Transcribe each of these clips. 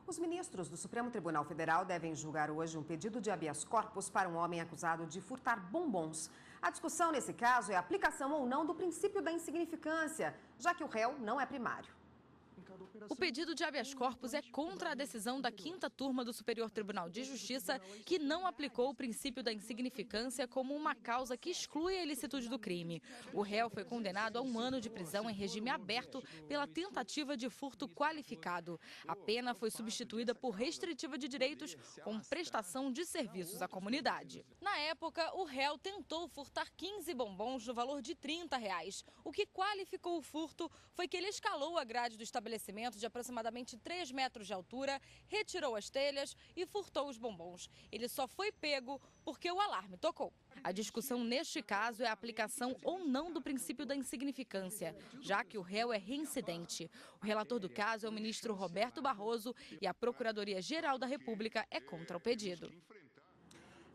Os ministros do Supremo Tribunal Federal devem julgar hoje um pedido de habeas corpus para um homem acusado de furtar bombons. A discussão nesse caso é a aplicação ou não do princípio da insignificância, já que o réu não é primário. O pedido de habeas corpus é contra a decisão da 5ª Turma do Superior Tribunal de Justiça, que não aplicou o princípio da insignificância como uma causa que exclui a ilicitude do crime. O réu foi condenado a 1 ano de prisão em regime aberto pela tentativa de furto qualificado. A pena foi substituída por restritiva de direitos com prestação de serviços à comunidade. Na época, o réu tentou furtar 15 bombons no valor de R$30. O que qualificou o furto foi que ele escalou a grade do estabelecimento de aproximadamente 3 metros de altura, retirou as telhas e furtou os bombons. Ele só foi pego porque o alarme tocou. A discussão neste caso é a aplicação ou não do princípio da insignificância, já que o réu é reincidente. O relator do caso é o ministro Roberto Barroso e a Procuradoria-Geral da República é contra o pedido.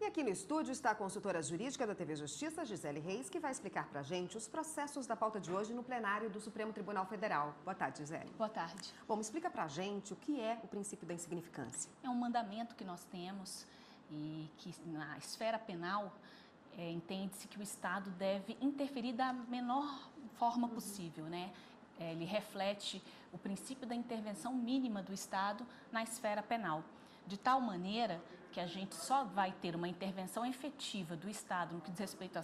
E aqui no estúdio está a consultora jurídica da TV Justiça, Gisele Reis, que vai explicar para a gente os processos da pauta de hoje no plenário do Supremo Tribunal Federal. Boa tarde, Gisele. Boa tarde. Bom, explica para a gente o que é o princípio da insignificância. É um mandamento que nós temos e que na esfera penal entende-se que o Estado deve interferir da menor forma possível, né? Ele reflete o princípio da intervenção mínima do Estado na esfera penal. De tal maneira que a gente só vai ter uma intervenção efetiva do Estado no que diz respeito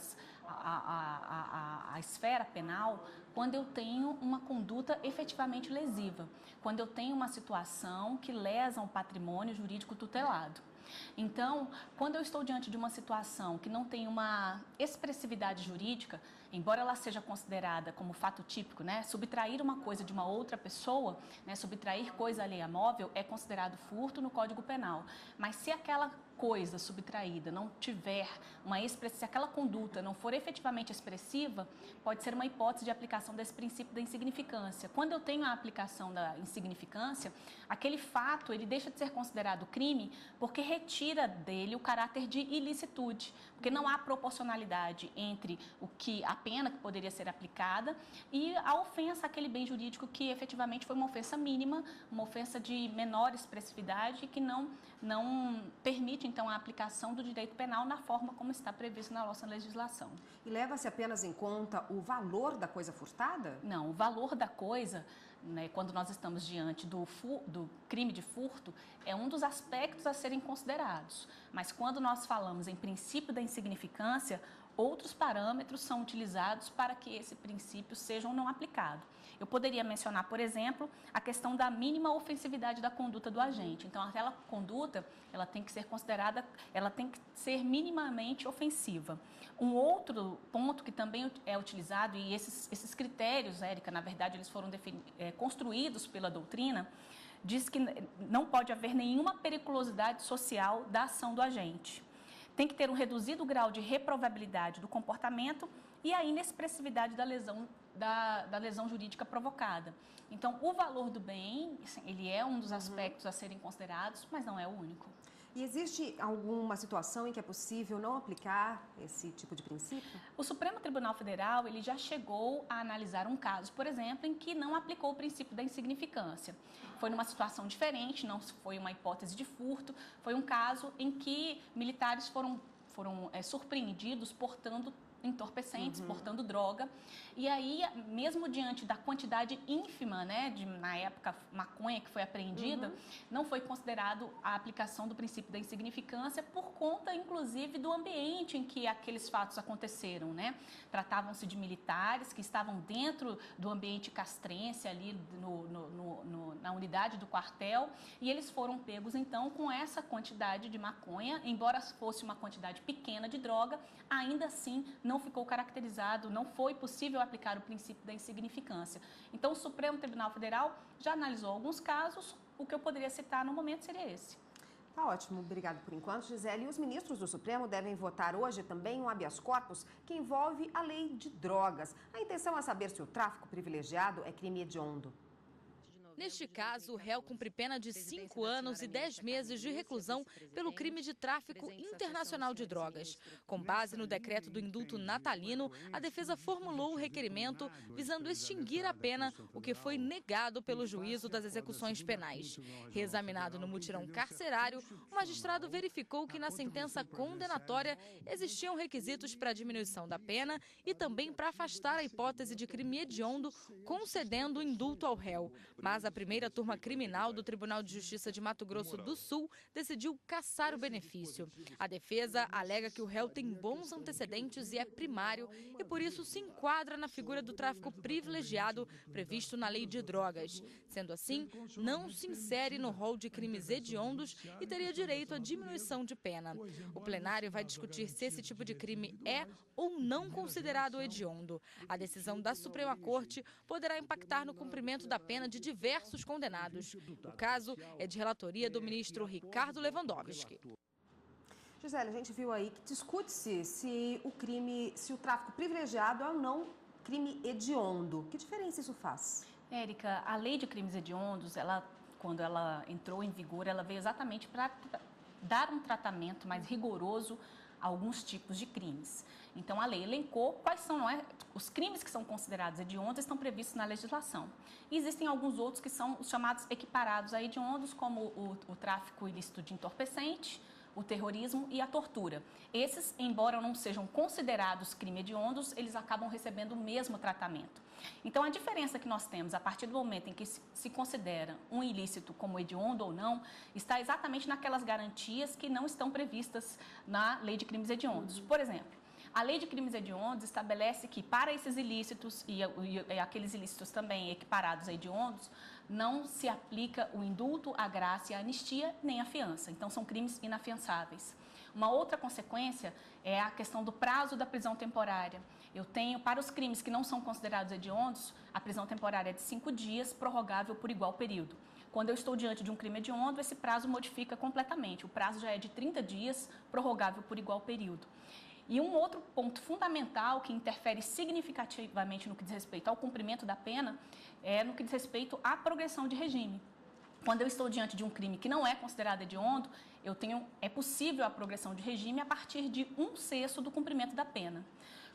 à esfera penal quando eu tenho uma conduta efetivamente lesiva, quando eu tenho uma situação que lesa um patrimônio jurídico tutelado. Então, quando eu estou diante de uma situação que não tem uma expressividade jurídica, embora ela seja considerada como fato típico, né, subtrair uma coisa de uma outra pessoa, né, subtrair coisa alheia móvel é considerado furto no Código Penal. Mas se aquela coisa subtraída não tiver se aquela conduta não for efetivamente expressiva, pode ser uma hipótese de aplicação desse princípio da insignificância. Quando eu tenho a aplicação da insignificância, aquele fato ele deixa de ser considerado crime porque retira dele o caráter de ilicitude, porque não há proporcionalidade entre a pena que poderia ser aplicada e a ofensa àquele bem jurídico que efetivamente foi uma ofensa mínima, uma ofensa de menor expressividade que não permite então a aplicação do direito penal na forma como está previsto na nossa legislação. E leva-se apenas em conta o valor da coisa furtada? Não, o valor da coisa, né, quando nós estamos diante do crime de furto, é um dos aspectos a serem considerados. Mas quando nós falamos em princípio da insignificância, outros parâmetros são utilizados para que esse princípio seja ou não aplicado. Eu poderia mencionar, por exemplo, a questão da mínima ofensividade da conduta do agente. Então, aquela conduta, ela tem que ser considerada, ela tem que ser minimamente ofensiva. Um outro ponto que também é utilizado, e esses critérios, Érica, na verdade, eles foram construídos pela doutrina, diz que não pode haver nenhuma periculosidade social da ação do agente. Tem que ter um reduzido grau de reprovabilidade do comportamento e a inexpressividade da lesão jurídica provocada. Então, o valor do bem, ele é um dos aspectos a serem considerados, mas não é o único. E existe alguma situação em que é possível não aplicar esse tipo de princípio? O Supremo Tribunal Federal ele já chegou a analisar um caso, por exemplo, em que não aplicou o princípio da insignificância. Foi numa situação diferente, não foi uma hipótese de furto, foi um caso em que militares foram surpreendidos portando entorpecentes, portando droga, e aí, mesmo diante da quantidade ínfima, né, na época, maconha que foi apreendida, não foi considerado a aplicação do princípio da insignificância por conta, inclusive, do ambiente em que aqueles fatos aconteceram, né? Tratavam-se de militares que estavam dentro do ambiente castrense, ali na unidade do quartel, e eles foram pegos, então, com essa quantidade de maconha, embora fosse uma quantidade pequena de droga, ainda assim, não ficou caracterizado, não foi possível aplicar o princípio da insignificância. Então, o Supremo Tribunal Federal já analisou alguns casos, o que eu poderia citar no momento seria esse. Tá ótimo, obrigado por enquanto, Gisele. E os ministros do Supremo devem votar hoje também um habeas corpus que envolve a lei de drogas. A intenção é saber se o tráfico privilegiado é crime hediondo. Neste caso, o réu cumpre pena de 5 anos e 10 meses de reclusão pelo crime de tráfico internacional de drogas. Com base no decreto do indulto natalino, a defesa formulou o requerimento visando extinguir a pena, o que foi negado pelo juízo das execuções penais. Reexaminado no mutirão carcerário, o magistrado verificou que na sentença condenatória existiam requisitos para a diminuição da pena e também para afastar a hipótese de crime hediondo, concedendo o indulto ao réu. Mas a primeira turma criminal do Tribunal de Justiça de Mato Grosso do Sul decidiu cassar o benefício. A defesa alega que o réu tem bons antecedentes e é primário e por isso se enquadra na figura do tráfico privilegiado previsto na lei de drogas. Sendo assim, não se insere no rol de crimes hediondos e teria direito à diminuição de pena. O plenário vai discutir se esse tipo de crime é ou não considerado hediondo. A decisão da Suprema Corte poderá impactar no cumprimento da pena de diversos condenados. O caso é de relatoria do ministro Ricardo Lewandowski. Gisele, a gente viu aí que discute-se se o tráfico privilegiado é ou não crime hediondo. Que diferença isso faz? Érica, a lei de crimes hediondos, quando ela entrou em vigor, ela veio exatamente para dar um tratamento mais rigoroso a alguns tipos de crimes. Então, a lei elencou quais são os crimes que são considerados hediondos, estão previstos na legislação. E existem alguns outros que são os chamados equiparados a hediondos, como o tráfico ilícito de entorpecente, o terrorismo e a tortura. Esses, embora não sejam considerados crimes hediondos, eles acabam recebendo o mesmo tratamento. Então, a diferença que nós temos a partir do momento em que se considera um ilícito como hediondo ou não, está exatamente naquelas garantias que não estão previstas na lei de crimes hediondos. Por exemplo, a lei de crimes hediondos estabelece que para esses ilícitos e aqueles ilícitos também equiparados a hediondos, não se aplica o indulto, a graça e a anistia, nem a fiança. Então, são crimes inafiançáveis. Uma outra consequência é a questão do prazo da prisão temporária. Eu tenho, para os crimes que não são considerados hediondos, a prisão temporária é de 5 dias, prorrogável por igual período. Quando eu estou diante de um crime hediondo, esse prazo modifica completamente. O prazo já é de 30 dias, prorrogável por igual período. E um outro ponto fundamental que interfere significativamente no que diz respeito ao cumprimento da pena é no que diz respeito à progressão de regime. Quando eu estou diante de um crime que não é considerado hediondo, é possível a progressão de regime a partir de 1/6 do cumprimento da pena.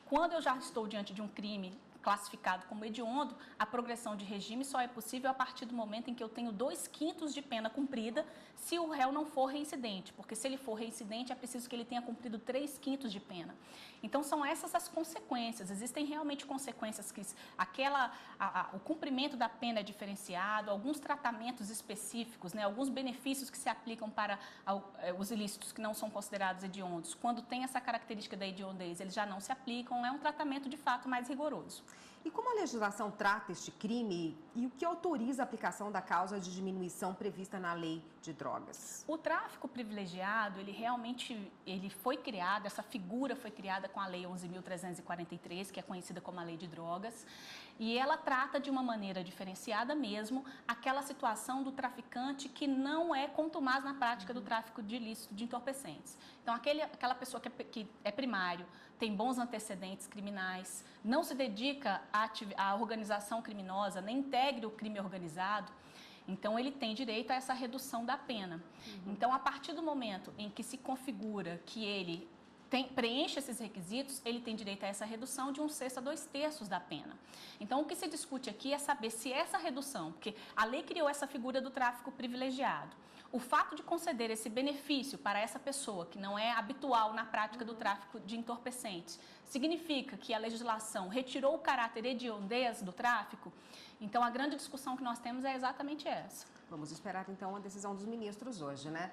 Quando eu já estou diante de um crime classificado como hediondo, a progressão de regime só é possível a partir do momento em que eu tenho 2/5 de pena cumprida, se o réu não for reincidente, porque se ele for reincidente é preciso que ele tenha cumprido 3/5 de pena. Então, são essas as consequências. Existem realmente consequências que o cumprimento da pena é diferenciado, alguns tratamentos específicos, alguns benefícios que se aplicam para os ilícitos que não são considerados hediondos. Quando tem essa característica da hediondez, eles já não se aplicam, é um tratamento de fato mais rigoroso. E como a legislação trata este crime e o que autoriza a aplicação da causa de diminuição prevista na lei de drogas? O tráfico privilegiado, ele foi criado, essa figura foi criada com a lei 11.343, que é conhecida como a lei de drogas, e ela trata de uma maneira diferenciada mesmo aquela situação do traficante que não é contumaz na prática do tráfico de ilícito de entorpecentes. Então, aquela pessoa que é primário, tem bons antecedentes criminais, não se dedica à organização criminosa, nem integre o crime organizado, então ele tem direito a essa redução da pena. Então, a partir do momento em que se configura que ele preenche esses requisitos, ele tem direito a essa redução de 1/6 a 2/3 da pena. Então, o que se discute aqui é saber se essa redução, porque a lei criou essa figura do tráfico privilegiado, o fato de conceder esse benefício para essa pessoa, que não é habitual na prática do tráfico de entorpecentes, significa que a legislação retirou o caráter hediondez do tráfico? Então, a grande discussão que nós temos é exatamente essa. Vamos esperar, então, a decisão dos ministros hoje, né?